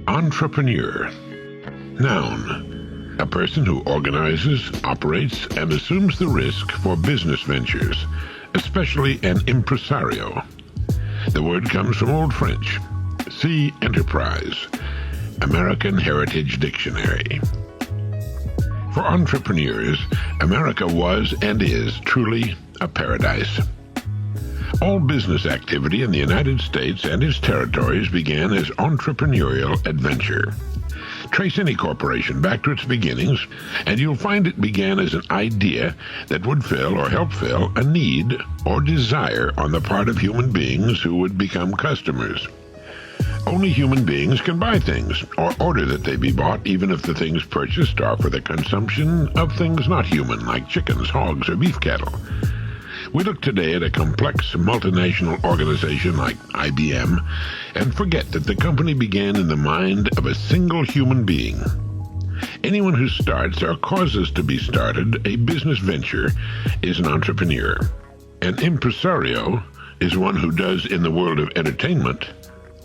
Entrepreneur. Noun. A person who organizes, operates, and assumes the risk for business ventures, especially an impresario. The word comes from Old French. See enterprise. American Heritage Dictionary. For entrepreneurs, America was and is truly a paradise. All business activity in the United States and its territories began as entrepreneurial adventure. Trace any corporation back to its beginnings, and you'll find it began as an idea that would fill or help fill a need or desire on the part of human beings who would become customers. Only human beings can buy things, or order that they be bought, even if the things purchased are for the consumption of things not human, like chickens, hogs, or beef cattle. We look today at a complex multinational organization like IBM and forget that the company began in the mind of a single human being. Anyone who starts or causes to be started a business venture is an entrepreneur. An impresario is one who does in the world of entertainment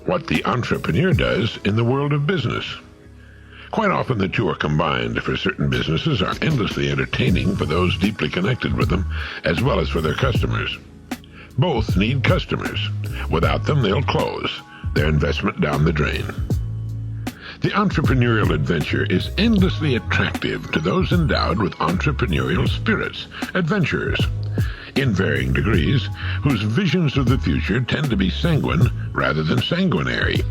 what the entrepreneur does in the world of business. Quite often the two are combined, for certain businesses are endlessly entertaining for those deeply connected with them, as well as for their customers. Both need customers. Without them, they'll close, their investment down the drain. The entrepreneurial adventure is endlessly attractive to those endowed with entrepreneurial spirits, adventurers, in varying degrees, whose visions of the future tend to be sanguine rather than sanguinary.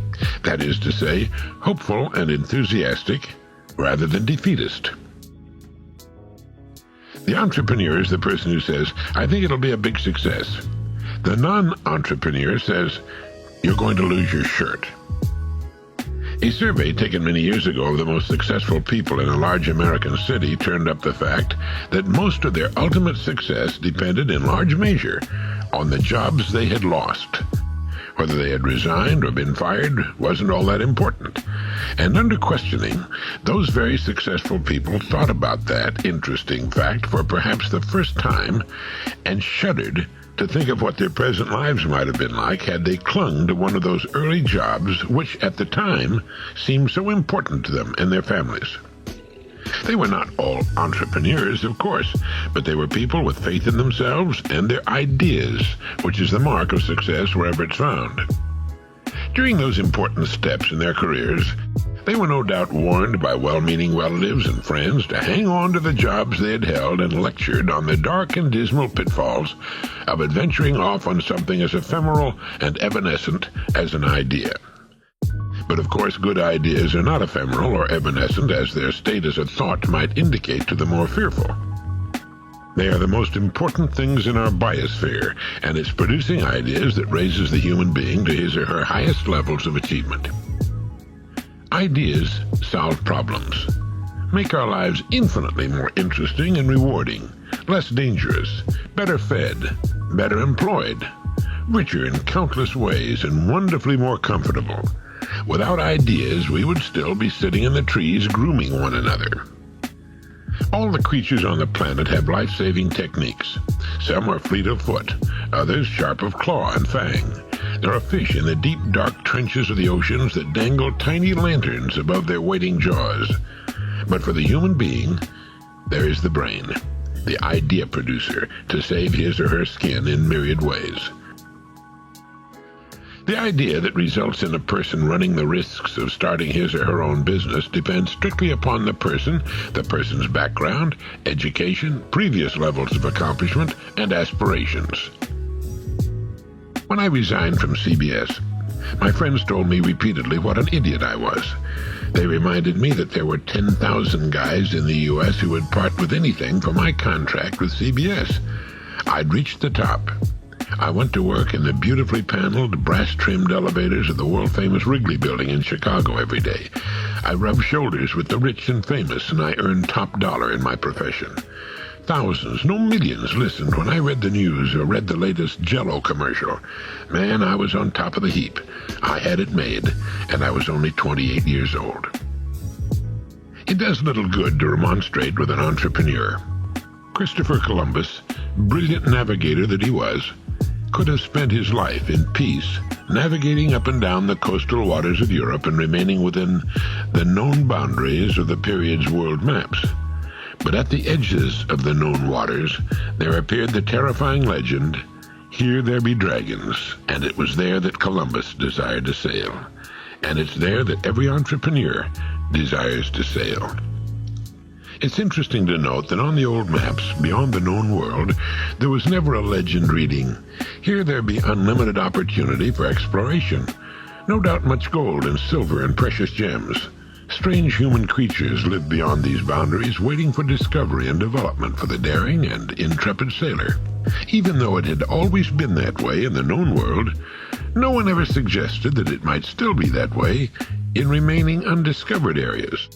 That is to say, hopeful and enthusiastic rather than defeatist. The entrepreneur is the person who says, I think it'll be a big success. The non-entrepreneur says, you're going to lose your shirt. A survey taken many years ago of the most successful people in a large American city turned up the fact that most of their ultimate success depended in large measure on the jobs they had lost. Whether they had resigned or been fired wasn't all that important. And under questioning, those very successful people thought about that interesting fact for perhaps the first time and shuddered to think of what their present lives might have been like had they clung to one of those early jobs which at the time seemed so important to them and their families. They were not all entrepreneurs, of course, but they were people with faith in themselves and their ideas, which is the mark of success wherever it's found. During those important steps in their careers, they were no doubt warned by well-meaning relatives and friends to hang on to the jobs they had held and lectured on the dark and dismal pitfalls of adventuring off on something as ephemeral and evanescent as an idea. But of course, good ideas are not ephemeral or evanescent as their state as a thought might indicate to the more fearful. They are the most important things in our biosphere, and it's producing ideas that raises the human being to his or her highest levels of achievement. Ideas solve problems, make our lives infinitely more interesting and rewarding, less dangerous, better fed, better employed, richer in countless ways, and wonderfully more comfortable. Without ideas, we would still be sitting in the trees grooming one another. All the creatures on the planet have life-saving techniques. Some are fleet of foot, others sharp of claw and fang. There are fish in the deep, dark trenches of the oceans that dangle tiny lanterns above their waiting jaws. But for the human being, there is the brain, the idea producer, to save his or her skin in myriad ways. The idea that results in a person running the risks of starting his or her own business depends strictly upon the person's background, education, previous levels of accomplishment, and aspirations. When I resigned from CBS, my friends told me repeatedly what an idiot I was. They reminded me that there were 10,000 guys in the U.S. who would part with anything for my contract with CBS. I'd reached the top. I went to work in the beautifully paneled, brass-trimmed elevators of the world-famous Wrigley Building in Chicago every day. I rubbed shoulders with the rich and famous, and I earned top dollar in my profession. Thousands, no millions, listened when I read the news or read the latest Jell-O commercial. Man, I was on top of the heap. I had it made, and I was only 28 years old. It does little good to remonstrate with an entrepreneur. Christopher Columbus, brilliant navigator that he was, could have spent his life in peace, navigating up and down the coastal waters of Europe and remaining within the known boundaries of the period's world maps. But at the edges of the known waters, there appeared the terrifying legend, "Here there be dragons," and it was there that Columbus desired to sail. And it's there that every entrepreneur desires to sail. It's interesting to note that on the old maps, beyond the known world, there was never a legend reading, "Here there be unlimited opportunity for exploration. No doubt much gold and silver and precious gems. Strange human creatures live beyond these boundaries, waiting for discovery and development for the daring and intrepid sailor." Even though it had always been that way in the known world, no one ever suggested that it might still be that way in remaining undiscovered areas.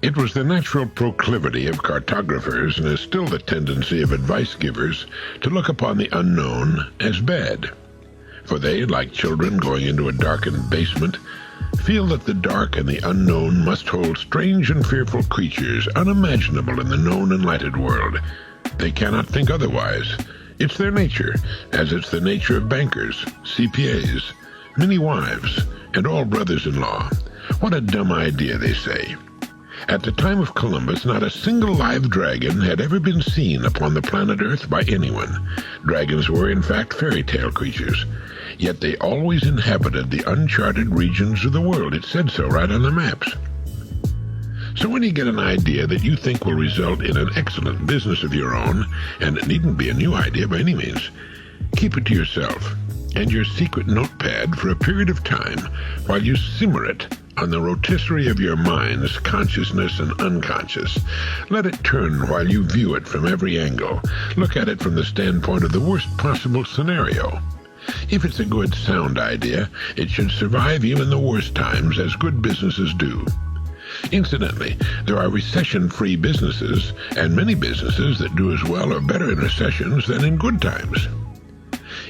It was the natural proclivity of cartographers, and is still the tendency of advice givers, to look upon the unknown as bad. For they, like children going into a darkened basement, feel that the dark and the unknown must hold strange and fearful creatures unimaginable in the known and lighted world. They cannot think otherwise. It's their nature, as it's the nature of bankers, CPAs, many wives, and all brothers-in-law. What a dumb idea, they say. At the time of Columbus, not a single live dragon had ever been seen upon the planet Earth by anyone. Dragons were, in fact, fairy tale creatures. Yet they always inhabited the uncharted regions of the world. It said so right on the maps. So when you get an idea that you think will result in an excellent business of your own, and it needn't be a new idea by any means, keep it to yourself and your secret notepad for a period of time while you simmer it on the rotisserie of your minds, consciousness and unconscious. Let it turn while you view it from every angle. Look at it from the standpoint of the worst possible scenario. If it's a good, sound idea, it should survive even the worst times, as good businesses do. Incidentally, there are recession-free businesses, and many businesses that do as well or better in recessions than in good times.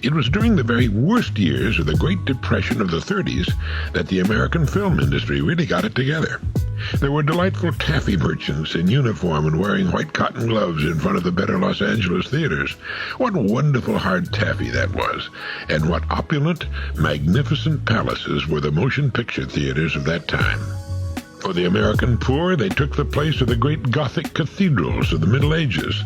It was during the very worst years of the Great Depression of the 30s that the American film industry really got it together. There were delightful taffy merchants in uniform and wearing white cotton gloves in front of the better Los Angeles theaters. What wonderful hard taffy that was, and what opulent, magnificent palaces were the motion picture theaters of that time. For the American poor, they took the place of the great Gothic cathedrals of the Middle Ages.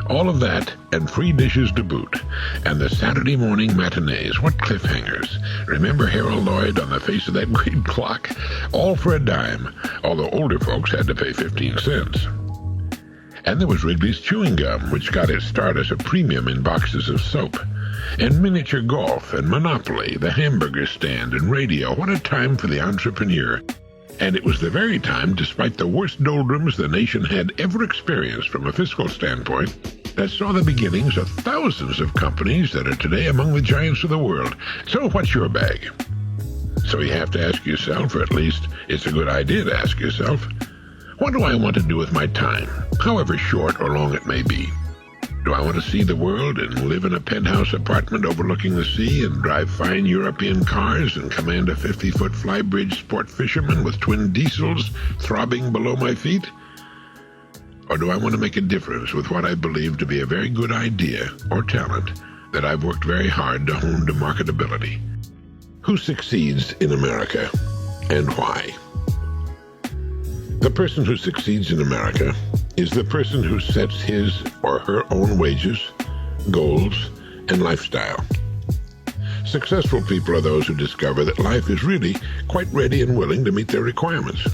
All of that, and free dishes to boot. And the Saturday morning matinees, what cliffhangers. Remember Harold Lloyd on the face of that great clock? All for a dime, although older folks had to pay 15 cents. And there was Wrigley's Chewing Gum, which got its start as a premium in boxes of soap. And miniature golf, and Monopoly, the hamburger stand, and radio. What a time for the entrepreneur. And it was the very time, despite the worst doldrums the nation had ever experienced from a fiscal standpoint, that saw the beginnings of thousands of companies that are today among the giants of the world. So what's your bag? So you have to ask yourself, or at least it's a good idea to ask yourself, what do I want to do with my time, however short or long it may be? Do I want to see the world and live in a penthouse apartment overlooking the sea and drive fine European cars and command a 50-foot flybridge sport fisherman with twin diesels throbbing below my feet? Or do I want to make a difference with what I believe to be a very good idea or talent that I've worked very hard to hone to marketability? Who succeeds in America, and why? The person who succeeds in America is the person who sets his or her own wages, goals, and lifestyle. Successful people are those who discover that life is really quite ready and willing to meet their requirements.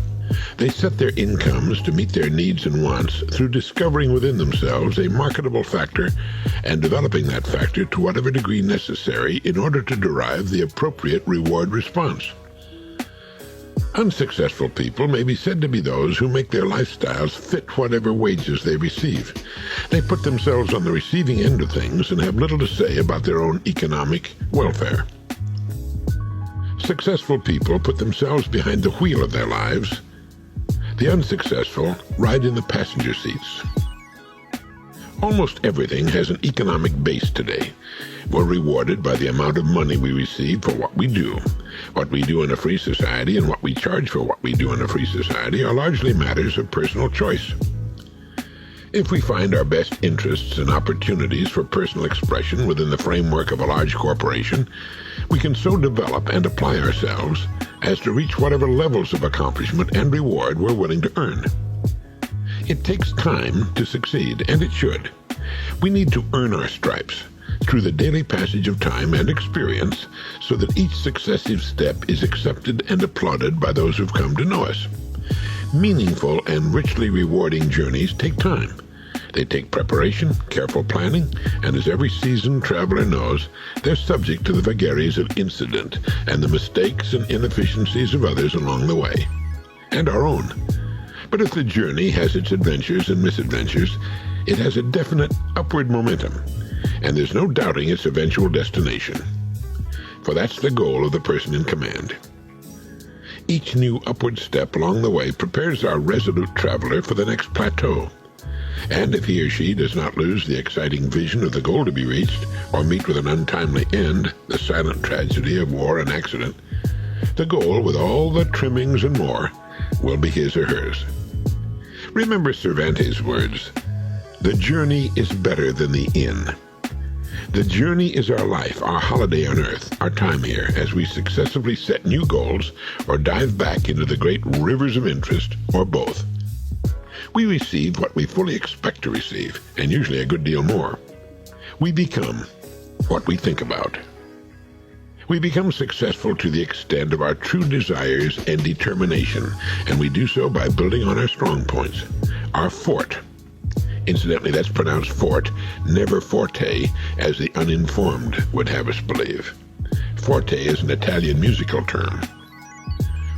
They set their incomes to meet their needs and wants through discovering within themselves a marketable factor and developing that factor to whatever degree necessary in order to derive the appropriate reward response. Unsuccessful people may be said to be those who make their lifestyles fit whatever wages they receive. They put themselves on the receiving end of things and have little to say about their own economic welfare. Successful people put themselves behind the wheel of their lives. The unsuccessful ride in the passenger seats. Almost everything has an economic base today. We're rewarded by the amount of money we receive for what we do. What we do in a free society and what we charge for what we do in a free society are largely matters of personal choice. If we find our best interests and opportunities for personal expression within the framework of a large corporation, we can so develop and apply ourselves as to reach whatever levels of accomplishment and reward we're willing to earn. It takes time to succeed, and it should. We need to earn our stripes through the daily passage of time and experience so that each successive step is accepted and applauded by those who've come to know us. Meaningful and richly rewarding journeys take time. They take preparation, careful planning, and as every seasoned traveler knows, they're subject to the vagaries of incident and the mistakes and inefficiencies of others along the way, and our own. But if the journey has its adventures and misadventures, it has a definite upward momentum, and there's no doubting its eventual destination. For that's the goal of the person in command. Each new upward step along the way prepares our resolute traveler for the next plateau. And if he or she does not lose the exciting vision of the goal to be reached, or meet with an untimely end, the silent tragedy of war and accident, the goal, with all the trimmings and more, will be his or hers. Remember Cervantes' words, "The journey is better than the inn." The journey is our life, our holiday on earth, our time here, as we successively set new goals or dive back into the great rivers of interest, or both. We receive what we fully expect to receive, and usually a good deal more. We become what we think about. We become successful to the extent of our true desires and determination, and we do so by building on our strong points, our fort. Incidentally, that's pronounced fort, never forte, as the uninformed would have us believe. Forte is an Italian musical term.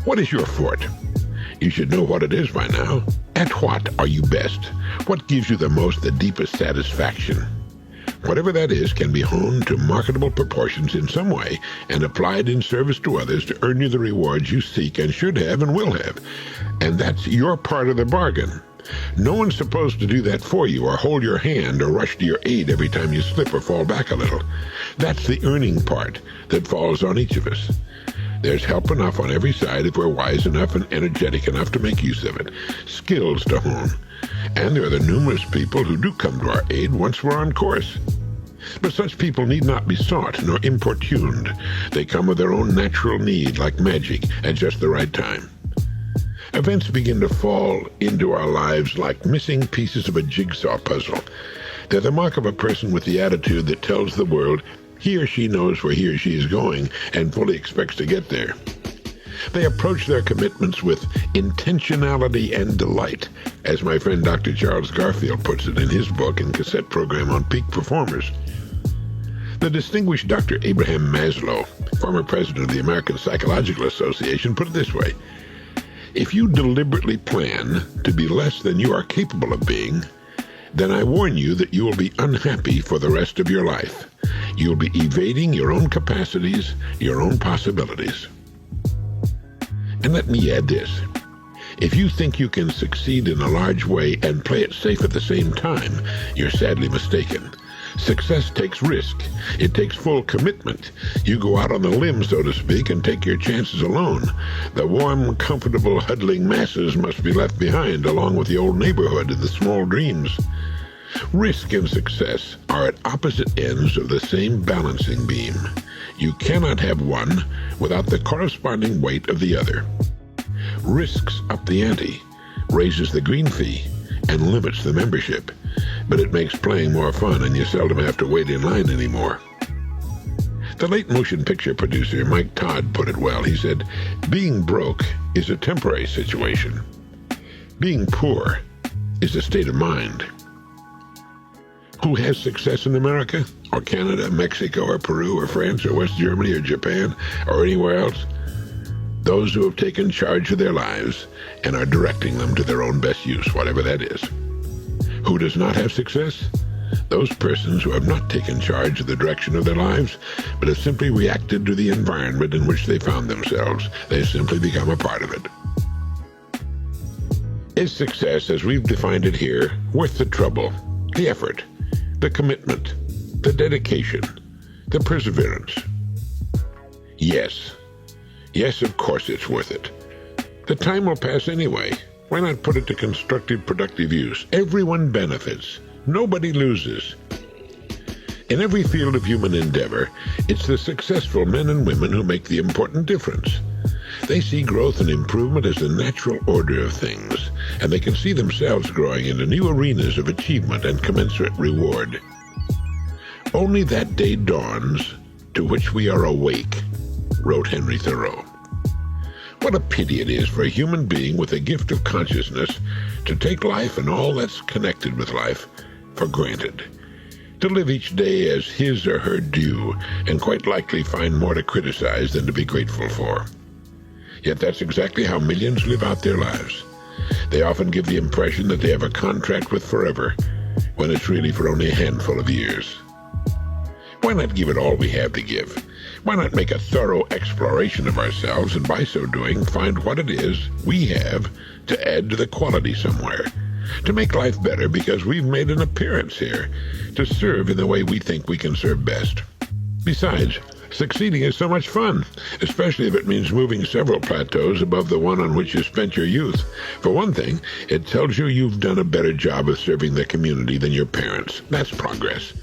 What is your fort? You should know what it is by now. At what are you best? What gives you the most, the deepest satisfaction? Whatever that is can be honed to marketable proportions in some way and applied in service to others to earn you the rewards you seek and should have and will have. And that's your part of the bargain. No one's supposed to do that for you or hold your hand or rush to your aid every time you slip or fall back a little. That's the earning part that falls on each of us. There's help enough on every side if we're wise enough and energetic enough to make use of it, skills to hone. And there are the numerous people who do come to our aid once we're on course. But such people need not be sought nor importuned. They come of their own natural need, like magic, at just the right time. Events begin to fall into our lives like missing pieces of a jigsaw puzzle. They're the mark of a person with the attitude that tells the world he or she knows where he or she is going and fully expects to get there. They approach their commitments with intentionality and delight, as my friend Dr. Charles Garfield puts it in his book and cassette program on peak performers. The distinguished Dr. Abraham Maslow, former president of the American Psychological Association, put it this way: if you deliberately plan to be less than you are capable of being, then I warn you that you will be unhappy for the rest of your life. You'll be evading your own capacities, your own possibilities. And let me add this. If you think you can succeed in a large way and play it safe at the same time, you're sadly mistaken. Success takes risk. It takes full commitment. You go out on the limb, so to speak, and take your chances alone. The warm, comfortable, huddling masses must be left behind, along with the old neighborhood and the small dreams. Risk and success are at opposite ends of the same balancing beam. You cannot have one without the corresponding weight of the other. Risks up the ante, raises the green fee, and limits the membership, but it makes playing more fun and you seldom have to wait in line anymore. The late motion picture producer Mike Todd put it well. He said, "Being broke is a temporary situation. Being poor is a state of mind." Who has success in America, or Canada, Mexico, or Peru, or France, or West Germany, or Japan, or anywhere else? Those who have taken charge of their lives and are directing them to their own best use, whatever that is. Who does not have success? Those persons who have not taken charge of the direction of their lives, but have simply reacted to the environment in which they found themselves. They've simply become a part of it. Is success, as we've defined it here, worth the trouble, the effort, the commitment, the dedication, the perseverance? Yes. Yes, of course it's worth it. The time will pass anyway. Why not put it to constructive, productive use? Everyone benefits. Nobody loses. In every field of human endeavor, it's the successful men and women who make the important difference. They see growth and improvement as the natural order of things, and they can see themselves growing into new arenas of achievement and commensurate reward. Only that day dawns to which we are awake, wrote Henry Thoreau. What a pity it is for a human being with a gift of consciousness to take life and all that's connected with life for granted, to live each day as his or her due, and quite likely find more to criticize than to be grateful for. Yet that's exactly how millions live out their lives. They often give the impression that they have a contract with forever, when it's really for only a handful of years. Why not give it all we have to give? Why not make a thorough exploration of ourselves, and by so doing, find what it is we have to add to the quality somewhere, to make life better because we've made an appearance here, to serve in the way we think we can serve best. Besides, succeeding is so much fun, especially if it means moving several plateaus above the one on which you spent your youth. For one thing, it tells you you've done a better job of serving the community than your parents. That's progress.